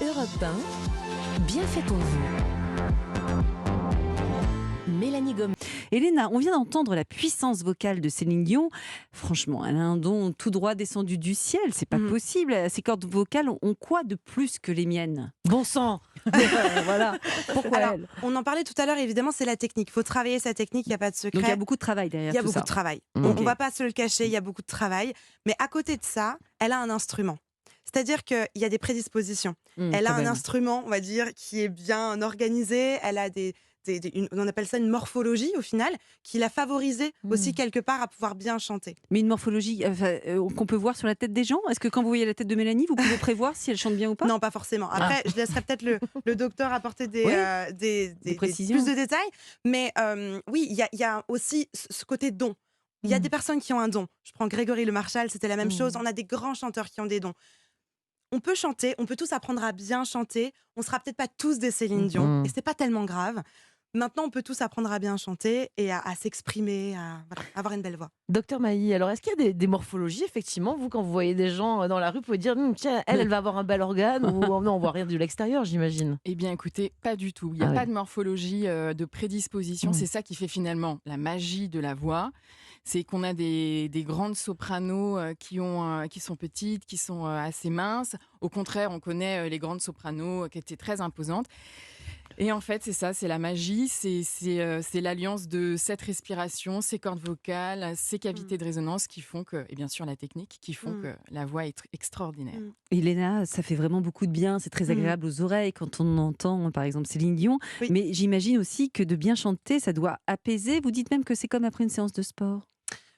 Europe 1, bien fait pour vous. Mélanie Gomez. Elena, on vient d'entendre la puissance vocale de Céline Dion. Franchement, elle a un don tout droit descendu du ciel. C'est pas possible. Ses cordes vocales ont quoi de plus que les miennes? Bon sang. Voilà. Pourquoi Alors, elle? on en parlait tout à l'heure, évidemment, c'est la technique. Il faut travailler sa technique, il n'y a pas de secret. Donc il y a beaucoup de travail derrière Il y a tout beaucoup ça. de travail. Ok. On ne va pas se le cacher, il y a beaucoup de travail. Mais à côté de ça, elle a un instrument. C'est-à-dire qu'il y a des prédispositions. Elle a un instrument, on va dire, qui est bien organisé. Elle a on appelle ça une morphologie, au final, qui l'a favorisée aussi quelque part à pouvoir bien chanter. Mais une morphologie qu'on peut voir sur la tête des gens? Est-ce que quand vous voyez la tête de Mélanie, vous pouvez prévoir si elle chante bien ou pas? Non, pas forcément. Après, je laisserai peut-être le docteur apporter des précisions. plus de détails. Mais oui, il y a aussi ce côté don. Il y a des personnes qui ont un don. Je prends Grégory Le Marchal, c'était la même chose. On a des grands chanteurs qui ont des dons. On peut chanter, on peut tous apprendre à bien chanter. On sera peut-être pas tous des Céline Dion, et c'est pas tellement grave. Maintenant, on peut tous apprendre à bien chanter et à s'exprimer, à avoir une belle voix. Docteur Mailly, alors est-ce qu'il y a des morphologies, effectivement, vous, quand vous voyez des gens dans la rue, vous pouvez dire, tiens, elle va avoir un bel organe, ou non, on voit rien de l'extérieur, j'imagine. Eh bien, écoutez, pas du tout. Il n'y a pas de morphologie de prédisposition. C'est ça qui fait finalement la magie de la voix. C'est qu'on a des grandes sopranos qui sont petites, qui sont assez minces. Au contraire, on connaît les grandes sopranos qui étaient très imposantes. Et en fait, c'est ça, c'est la magie, c'est l'alliance de cette respiration, ces cordes vocales, ces cavités de résonance qui font que, et bien sûr la technique, qui font que la voix est extraordinaire. Elena, ça fait vraiment beaucoup de bien, c'est très agréable aux oreilles quand on entend par exemple Céline Dion, mais j'imagine aussi que de bien chanter, ça doit apaiser. Vous dites même que c'est comme après une séance de sport.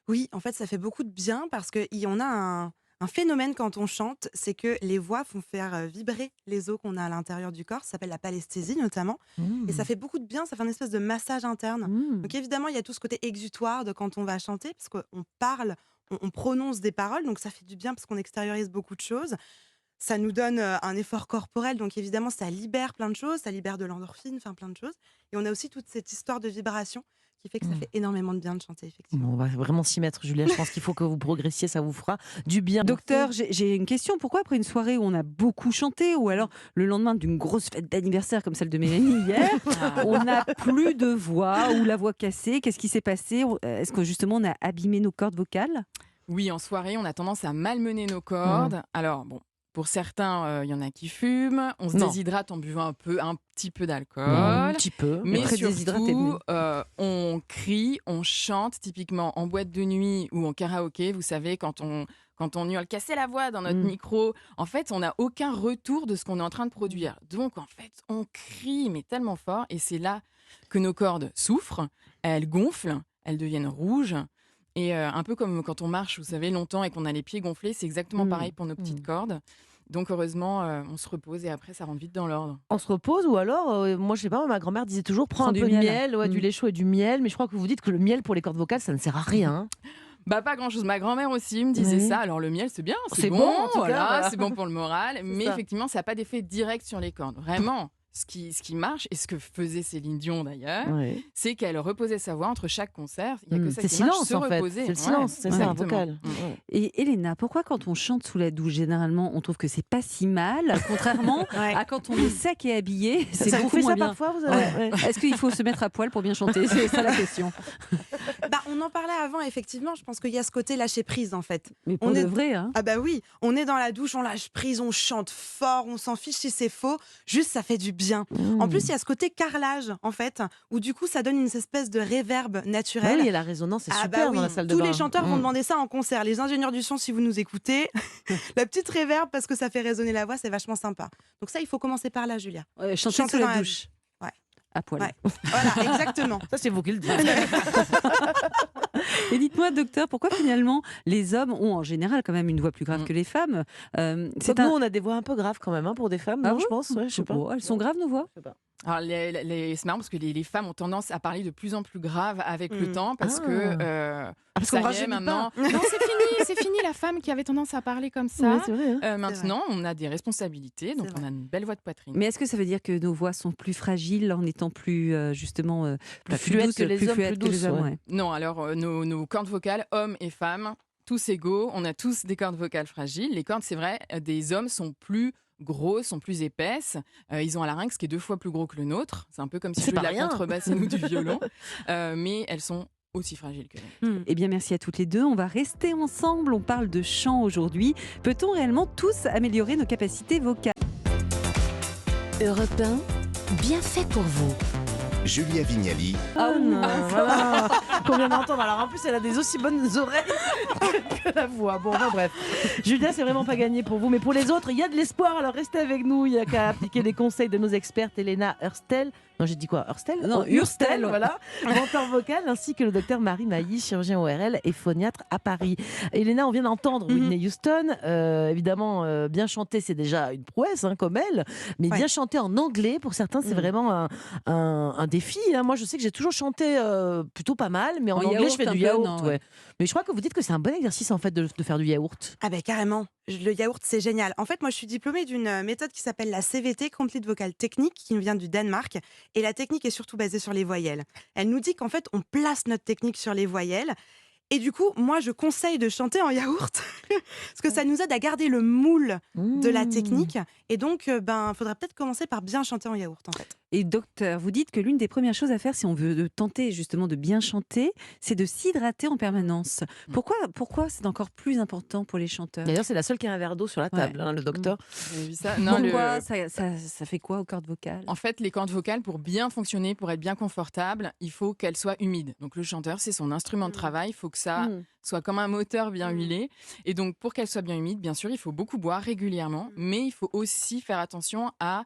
Oui, en fait, ça fait beaucoup de bien parce qu'on a un phénomène quand on chante, c'est que les voix font faire vibrer les os qu'on a à l'intérieur du corps. Ça s'appelle la palesthésie notamment. Et ça fait beaucoup de bien, ça fait un espèce de massage interne. Donc évidemment, il y a tout ce côté exutoire de quand on va chanter, parce qu'on parle, on prononce des paroles, donc ça fait du bien parce qu'on extériorise beaucoup de choses. Ça nous donne un effort corporel, donc évidemment, ça libère plein de choses, ça libère de l'endorphine, enfin plein de choses. Et on a aussi toute cette histoire de vibration qui fait que ça fait énormément de bien de chanter, effectivement. On va vraiment s'y mettre, Julia. Je pense qu'il faut que vous progressiez, ça vous fera du bien. Docteur, j'ai une question. Pourquoi après une soirée où on a beaucoup chanté, ou alors le lendemain d'une grosse fête d'anniversaire comme celle de Mélanie hier, on n'a plus de voix ou la voix cassée? Qu'est-ce qui s'est passé? Est-ce que justement on a abîmé nos cordes vocales? Oui, en soirée, on a tendance à malmener nos cordes. Alors, bon, pour certains, il y en a qui fument. On se déshydrate en buvant un petit peu d'alcool. Un petit peu. Mais très déshydraté, surtout, on crie, on chante, typiquement en boîte de nuit ou en karaoké. Vous savez, quand on hurle, casser la voix dans notre micro, en fait, on n'a aucun retour de ce qu'on est en train de produire. Donc, en fait, on crie, mais tellement fort. Et c'est là que nos cordes souffrent, elles gonflent, elles deviennent rouges. Et un peu comme quand on marche, vous savez, longtemps et qu'on a les pieds gonflés, c'est exactement pareil pour nos petites cordes. Donc heureusement, on se repose et après, ça rentre vite dans l'ordre. On se repose ou alors, moi je sais pas, ma grand-mère disait toujours, prends un peu de miel, du lait chaud et du miel. Mais je crois que vous dites que le miel pour les cordes vocales, ça ne sert à rien. Bah pas grand-chose. Ma grand-mère aussi me disait ça. Alors le miel, c'est bien, c'est bon, en tout cas, voilà. C'est bon pour le moral. Mais effectivement, ça n'a pas d'effet direct sur les cordes. Vraiment. Ce qui marche, et ce que faisait Céline Dion d'ailleurs, c'est qu'elle reposait sa voix entre chaque concert. Il y a que ça qui marche, se reposer. C'est le silence, c'est ça, un vocal. Et Elena, pourquoi quand on chante sous la douche, généralement, on trouve que c'est pas si mal, contrairement à quand on est sec et habillé, c'est beaucoup moins bien. Parfois, vous avez... Est-ce qu'il faut se mettre à poil pour bien chanter? C'est ça la question. On en parlait avant, effectivement. Je pense qu'il y a ce côté lâcher prise, en fait. Mais pour de vrai, hein. Ah bah oui, on est dans la douche, on lâche prise, on chante fort, on s'en fiche si c'est faux. Juste, ça fait du bien. En plus, il y a ce côté carrelage, en fait, où du coup, ça donne une espèce de réverb naturel. Oui, et la résonance, c'est super dans la salle de bain. Tous les chanteurs vont demander ça en concert. Les ingénieurs du son, si vous nous écoutez, la petite réverb, parce que ça fait résonner la voix, c'est vachement sympa. Donc ça, il faut commencer par là, Julia. Chanter sous la douche. À poil. Ouais. Voilà, exactement. Ça, c'est vous qui le dites. Et dites-moi, docteur, pourquoi finalement les hommes ont en général quand même une voix plus grave que les femmes? Nous, on a des voix un peu graves quand même pour des femmes, non, je pense. Ouais, je sais pas. Elles sont graves, nos voix? Alors, c'est marrant parce que les femmes ont tendance à parler de plus en plus grave avec le temps parce que parce ça qu'on y est maintenant. pas. Non, c'est fini la femme qui avait tendance à parler comme ça. Ouais, c'est vrai, hein. Maintenant, on a des responsabilités, donc on a une belle voix de poitrine. Mais est-ce que ça veut dire que nos voix sont plus fragiles en étant plus justement plus fluides douces, que les hommes, fluides que les hommes, ouais. Non, alors nos cordes vocales, hommes et femmes, tous égaux, on a tous des cordes vocales fragiles. Les cordes, c'est vrai, des hommes sont plus grosses, sont plus épaisses. Ils ont un larynx qui est 2 fois plus gros que le nôtre. C'est un peu comme si C'est je jouais pas de la rien. contrebasse et nous du violon. Mais elles sont aussi fragiles que nous. Eh bien, merci à toutes les deux. On va rester ensemble. On parle de chant aujourd'hui. Peut-on réellement tous améliorer nos capacités vocales ? Europe 1, bien fait pour vous. Julia Vignali, Voilà, qu'on vient d'entendre. Alors en plus, elle a des aussi bonnes oreilles que la voix. Bon, enfin, bref. Julia, c'est vraiment pas gagné pour vous, mais pour les autres, il y a de l'espoir. Alors restez avec nous. Il n'y a qu'à appliquer les conseils de nos expertes, Elena Hurstel. Non, j'ai dit quoi, Hurstel Non, Hurstel, ouais. voilà. Menteur vocal, ainsi que le docteur Marie Mailly, chirurgien ORL et phoniatre à Paris. Elena, on vient d'entendre Whitney Houston. Évidemment, bien chanter, c'est déjà une prouesse, comme elle. Mais bien chanter en anglais, pour certains, c'est vraiment un défi. Moi, je sais que j'ai toujours chanté plutôt pas mal, mais en anglais, yaourt, je fais un du peu, yaourt. non, Ouais. Mais je crois que vous dites que c'est un bon exercice, en fait, de faire du yaourt. Ah ben carrément, le yaourt c'est génial. En fait moi je suis diplômée d'une méthode qui s'appelle la CVT, Complete Vocal Technique, qui nous vient du Danemark. Et la technique est surtout basée sur les voyelles. Elle nous dit qu'en fait on place notre technique sur les voyelles. Et du coup, moi, je conseille de chanter en yaourt parce que ça nous aide à garder le moule de la technique. Et donc, faudrait peut-être commencer par bien chanter en yaourt, en fait. Et docteur, vous dites que l'une des premières choses à faire si on veut tenter justement de bien chanter, c'est de s'hydrater en permanence. Pourquoi c'est encore plus important pour les chanteurs ? D'ailleurs, c'est la seule qui a un verre d'eau sur la table, le docteur. Vous avez vu ça ? Non, Pourquoi ça fait quoi aux cordes vocales ? En fait, les cordes vocales, pour bien fonctionner, pour être bien confortable, il faut qu'elles soient humides. Donc le chanteur, c'est son instrument de travail. Il faut que ça soit comme un moteur bien huilé. Et donc, pour qu'elles soient bien humides, bien sûr, il faut beaucoup boire régulièrement. Mais il faut aussi faire attention à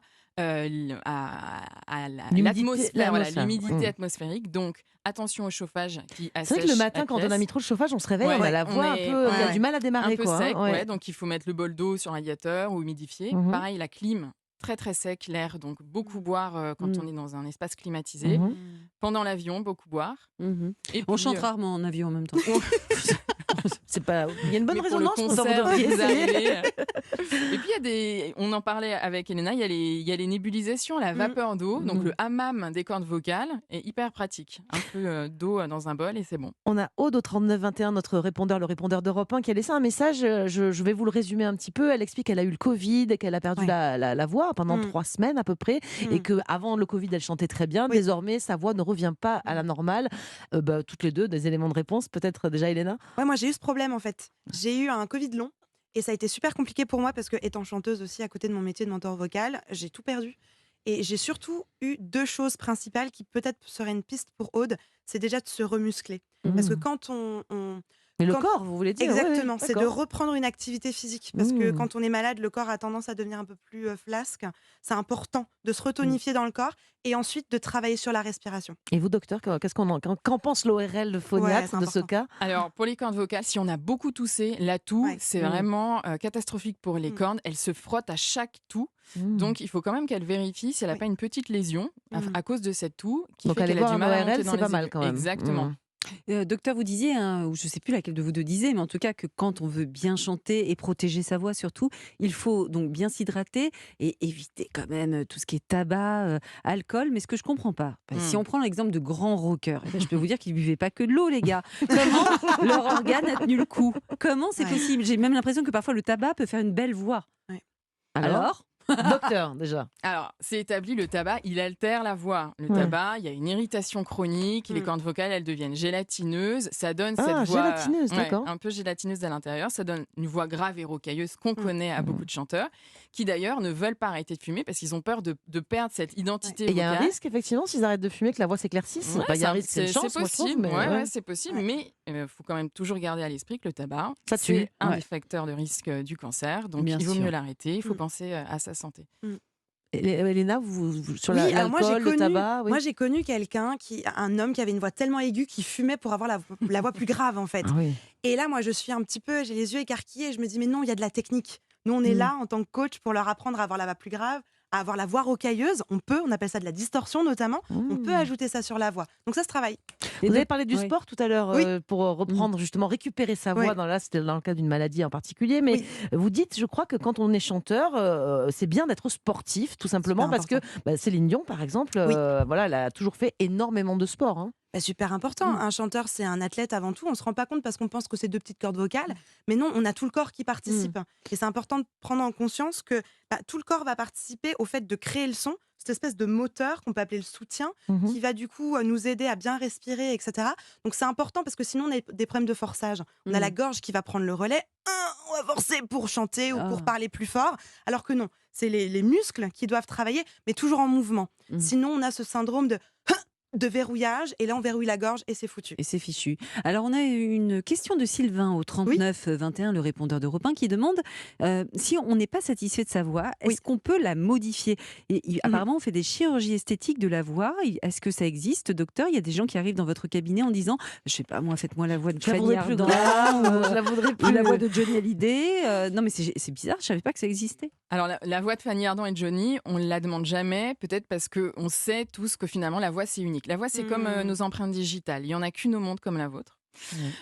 l'atmosphère, voilà, l'humidité atmosphérique. Donc, attention au chauffage qui assèche. C'est vrai que le matin, la quand on a pièce. mis trop de chauffage, on se réveille, Ouais, on a la on voix est- un peu, il y a ouais. du mal à démarrer. Un peu quoi, sec, hein, ouais. Donc il faut mettre le bol d'eau sur un radiateur ou humidifié. Mhm. Pareil, la clim, très très sec, l'air, donc beaucoup boire quand on est dans un espace climatisé. Mhm. Pendant l'avion, beaucoup boire. Et On puis, chante rarement en avion en même temps. C'est pas... Il y a une bonne mais pour résonance, le pourtant, vous concert, devriez vous essayer. allez. Et puis on en parlait avec Elena, il y a les nébulisations, la vapeur d'eau, donc le hammam des cordes vocales est hyper pratique. Un peu d'eau dans un bol et c'est bon. On a Aude au 3921, notre répondeur, le répondeur d'Europe 1, qui a laissé un message. Je vais vous le résumer un petit peu. Elle explique qu'elle a eu le Covid et qu'elle a perdu la voix pendant 3 semaines à peu près. Et qu'avant le Covid, elle chantait très bien. Désormais, sa voix ne revient pas à la normale. Toutes les deux, des éléments de réponse. Peut-être déjà, Elena ? Ouais, moi j'ai eu ce problème en fait. J'ai eu un Covid long et ça a été super compliqué pour moi parce que étant chanteuse aussi à côté de mon métier de mentor vocal, j'ai tout perdu. Et j'ai surtout eu 2 choses principales qui peut-être seraient une piste pour Aude, c'est déjà de se remuscler. Parce que quand on Mais le quand- corps, vous voulez dire ? Exactement, Ouais, c'est de d'accord. reprendre une activité physique. Parce que quand on est malade, le corps a tendance à devenir un peu plus flasque. C'est important de se retonifier dans le corps et ensuite de travailler sur la respiration. Et vous, docteur, qu'en pense l'ORL, le Ouais, phoniatre c'est de ce important. cas ? Alors, pour les cordes vocales, si on a beaucoup toussé, la toux, Ouais. c'est vraiment catastrophique pour les cordes. Elles se frottent à chaque toux. Donc, il faut quand même qu'elle vérifie si elle n'a pas une petite lésion à cause de cette toux qui Donc fait aller qu'elle a voir du un mal à ORL, monter dans c'est les pas mal aigus. quand même. Exactement. Docteur, vous disiez, ou je ne sais plus laquelle de vous deux disait, mais en tout cas que quand on veut bien chanter et protéger sa voix surtout, il faut donc bien s'hydrater et éviter quand même tout ce qui est tabac, alcool. Mais ce que je comprends pas, si on prend l'exemple de grands rockers, je peux vous dire qu'ils buvaient pas que de l'eau, les gars. Comment leur organe a tenu le coup ? Comment c'est possible ? J'ai même l'impression que parfois le tabac peut faire une belle voix. Alors Docteur, déjà. Alors, c'est établi, le tabac, il altère la voix. Le tabac, il y a une irritation chronique, les cordes vocales, elles deviennent gélatineuses. Ça donne cette voix gélatineuse, d'accord. un peu gélatineuse à l'intérieur. Ça donne une voix grave et rocailleuse qu'on connaît à beaucoup de chanteurs, qui d'ailleurs ne veulent pas arrêter de fumer parce qu'ils ont peur de perdre cette identité Et il y a un vocale. risque, effectivement, s'ils arrêtent de fumer, que la voix s'éclaircisse. Ouais, Il y a un risque, c'est une chance, c'est moi, je trouve, possible, mais ouais, c'est possible, mais il faut quand même toujours garder à l'esprit que le tabac, Ça tue. c'est un Ouais. des facteurs de risque du cancer, donc Bien il vaut sûr. mieux l'arrêter, il faut penser à sa santé. Elena, sur Oui, alors moi, j'ai l'alcool, le connu- tabac, oui. Moi j'ai connu un homme qui avait une voix tellement aiguë qui fumait pour avoir la voix plus grave en fait. Ah oui. Et là, moi, je suis un petit peu, j'ai les yeux écarquillés et je me dis, mais non, il y a de la technique. Nous, on est là en tant que coach pour leur apprendre à avoir la voix plus grave, à avoir la voix rocailleuse. On appelle ça de la distorsion notamment. On peut ajouter ça sur la voix. Donc ça se travaille. Vous avez parlé du Oui. sport tout à l'heure Oui. pour reprendre justement, récupérer sa voix. Oui. Là, c'était dans le cas d'une maladie en particulier. Mais Oui. vous dites, je crois que quand on est chanteur, c'est bien d'être sportif, tout simplement, Super parce que Céline Dion, par exemple, Oui. voilà, elle a toujours fait énormément de sport. Hein. Super important. Un chanteur, c'est un athlète avant tout. On se rend pas compte parce qu'on pense que c'est 2 petites cordes vocales, mais non, on a tout le corps qui participe. Et c'est important de prendre en conscience que tout le corps va participer au fait de créer le son, cette espèce de moteur qu'on peut appeler le soutien, qui va du coup nous aider à bien respirer, etc. Donc c'est important parce que sinon on a des problèmes de forçage. On a la gorge qui va prendre le relais. On va forcer pour chanter ou pour parler plus fort, alors que non, c'est les muscles qui doivent travailler, mais toujours en mouvement. Sinon, on a ce syndrome de verrouillage, et là on verrouille la gorge et c'est foutu. Et c'est fichu. Alors on a une question de Sylvain au 39 21, le répondeur d'Europe 1, qui demande si on n'est pas satisfait de sa voix, est-ce qu'on peut la modifier? Apparemment on fait des chirurgies esthétiques de la voix. Est-ce que ça existe, docteur? Il y a des gens qui arrivent dans votre cabinet en disant, je sais pas moi, faites-moi la voix de Fanny Ardant, je la voudrais plus. la voix de Johnny Hallyday. Non mais c'est bizarre, je savais pas que ça existait. Alors la voix de Fanny Ardant et Johnny, on ne la demande jamais, peut-être parce qu'on sait tous que finalement la voix c'est unique. La voix c'est comme nos empreintes digitales, il n'y en a qu'une au monde comme la vôtre.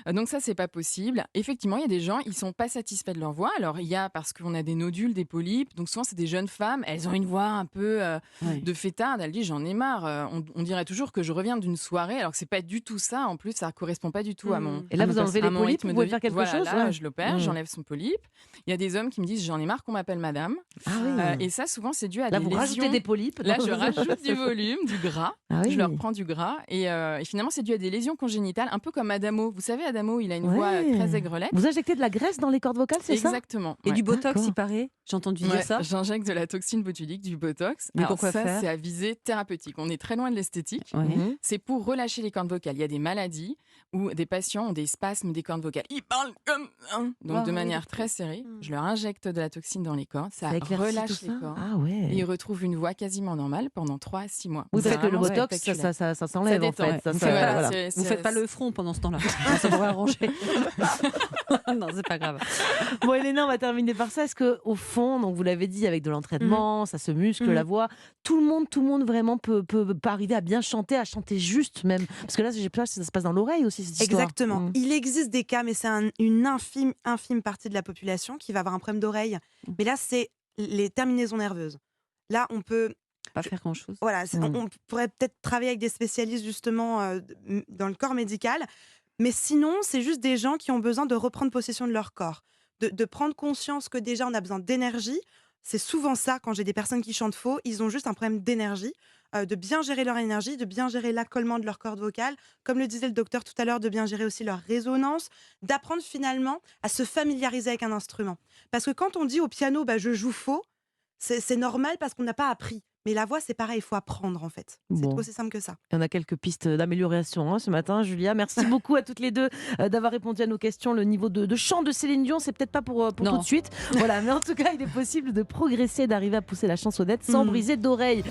Donc ça, c'est pas possible. Effectivement, il y a des gens, ils sont pas satisfaits de leur voix. Alors il y a, parce qu'on a des nodules, des polypes, donc souvent c'est des jeunes femmes, elles ont une voix un peu de fêtarde, elles disent j'en ai marre. On dirait toujours que je reviens d'une soirée, alors que c'est pas du tout ça. En plus, ça correspond pas du tout à mon. Et là, vous enlevez les polypes, vous pouvez faire quelque chose. Là, je l'opère, j'enlève son polype. Il y a des hommes qui me disent j'en ai marre qu'on m'appelle madame. Et ça, souvent, c'est dû à là, des vous lésions. rajoutez des polypes. Là, je rajoute du volume, du gras. Je leur prends du gras. Et finalement, c'est dû à des lésions congénitales, un peu comme Adamo. Vous savez, Adamo, il a une voix très aigrelette. Vous injectez de la graisse dans les cordes vocales, c'est ça? Exactement. Et du botox, il paraît. J'ai entendu dire ça. J'injecte de la toxine botulique, du botox. Mais alors pourquoi ça, faire? c'est à visée thérapeutique. On est très loin de l'esthétique. C'est pour relâcher les cordes vocales. Il y a des maladies où des patients ont des spasmes des cordes vocales. Ils parlent comme donc de manière très serrée. Je leur injecte de la toxine dans les cordes. Ça relâche les cordes. Et ils retrouvent une voix quasiment normale pendant 3 à 6 mois. Oui, parce que le botox, ça s'enlève en fait. Vous faites pas le front pendant ce temps-là. Ça pourrait arranger. Non, c'est pas grave. Bon, Elena, on va terminer par ça. Est-ce qu'au fond, donc vous l'avez dit, avec de l'entraînement, ça se muscle la voix, tout le monde vraiment peut arriver à bien chanter, à chanter juste même? Parce que là, j'ai peur que ça se passe dans l'oreille aussi, cette histoire. Exactement. Il existe des cas, mais c'est une infime partie de la population qui va avoir un problème d'oreille. Mais là, c'est les terminaisons nerveuses. Là, on peut pas faire grand-chose. Voilà, on pourrait peut-être travailler avec des spécialistes justement dans le corps médical. Mais sinon, c'est juste des gens qui ont besoin de reprendre possession de leur corps, de prendre conscience que déjà on a besoin d'énergie. C'est souvent ça, quand j'ai des personnes qui chantent faux, ils ont juste un problème d'énergie, de bien gérer leur énergie, de bien gérer l'accollement de leur corde vocale, comme le disait le docteur tout à l'heure, de bien gérer aussi leur résonance, d'apprendre finalement à se familiariser avec un instrument. Parce que quand on dit au piano, je joue faux, c'est normal parce qu'on n'a pas appris. Mais la voix, c'est pareil, il faut apprendre en fait. C'est aussi simple que ça. Il y en a quelques pistes d'amélioration ce matin, Julia. Merci beaucoup à toutes les deux d'avoir répondu à nos questions. Le niveau de chant de Céline Dion, c'est peut-être pas pour tout de suite. Voilà, mais en tout cas, il est possible de progresser, d'arriver à pousser la chansonnette sans briser d'oreille.